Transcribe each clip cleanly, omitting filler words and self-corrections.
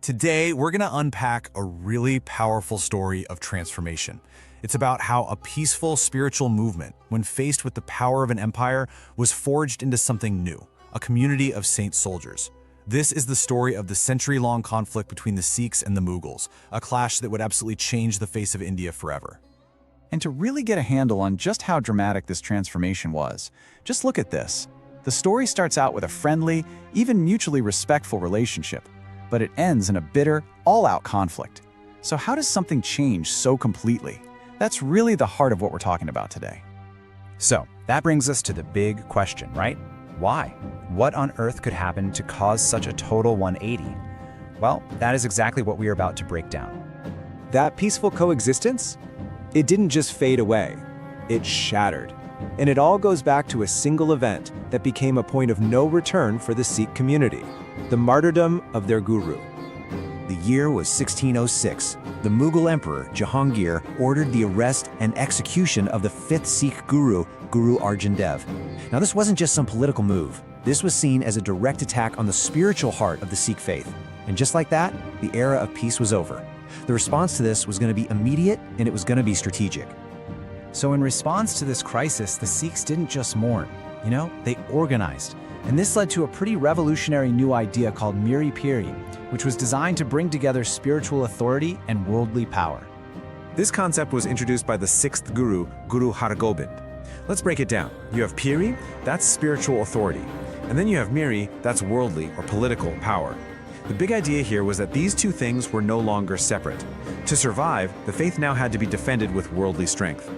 Today, we're going to unpack a really powerful story of transformation. It's about how a peaceful spiritual movement, when faced with the power of an empire, was forged into something new, a community of saint soldiers. This is the story of the century-long conflict between the Sikhs and the Mughals, a clash that would absolutely change the face of India forever. And to really get a handle on just how dramatic this transformation was, just look at this. The story starts out with a friendly, even mutually respectful relationship, but it ends in a bitter, all-out conflict. So how does something change so completely? That's really the heart of what we're talking about today. So, that brings us to the big question, right? Why? What on earth could happen to cause such a total 180? Well, that is exactly what we are about to break down. That peaceful coexistence? It didn't just fade away, it shattered. And it all goes back to a single event that became a point of no return for the Sikh community, the martyrdom of their guru. The year was 1606. The Mughal Emperor Jahangir ordered the arrest and execution of the fifth Sikh guru, Guru Arjan Dev. Now, this wasn't just some political move. This was seen as a direct attack on the spiritual heart of the Sikh faith. And just like that, the era of peace was over. The response to this was going to be immediate, and it was going to be strategic. So in response to this crisis, the Sikhs didn't just mourn, they organized. And this led to a pretty revolutionary new idea called Miri Piri, which was designed to bring together spiritual authority and worldly power. This concept was introduced by the sixth guru, Guru Hargobind. Let's break it down. You have Piri, that's spiritual authority. And then you have Miri, that's worldly or political power. The big idea here was that these two things were no longer separate. To survive, the faith now had to be defended with worldly strength.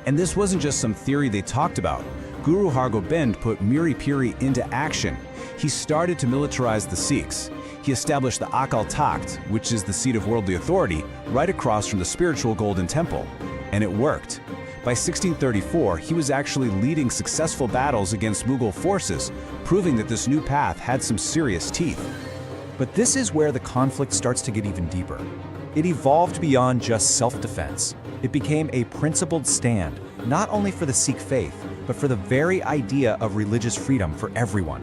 And this wasn't just some theory they talked about. Guru Hargobind put Miri Piri into action. He started to militarize the Sikhs. He established the Akal Takht, which is the seat of worldly authority, right across from the spiritual Golden Temple. And it worked. By 1634, he was actually leading successful battles against Mughal forces, proving that this new path had some serious teeth. But this is where the conflict starts to get even deeper. It evolved beyond just self-defense. It became a principled stand, not only for the Sikh faith, but for the very idea of religious freedom for everyone.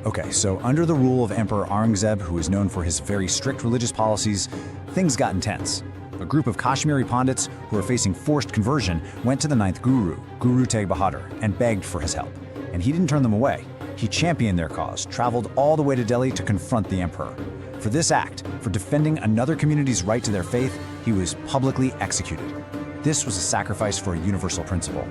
Okay, so under the rule of Emperor Aurangzeb, who is known for his very strict religious policies, things got intense. A group of Kashmiri Pandits who were facing forced conversion went to the ninth guru, Guru Tegh Bahadur, and begged for his help. And he didn't turn them away. He championed their cause, traveled all the way to Delhi to confront the emperor. For this act, for defending another community's right to their faith, he was publicly executed. This was a sacrifice for a universal principle.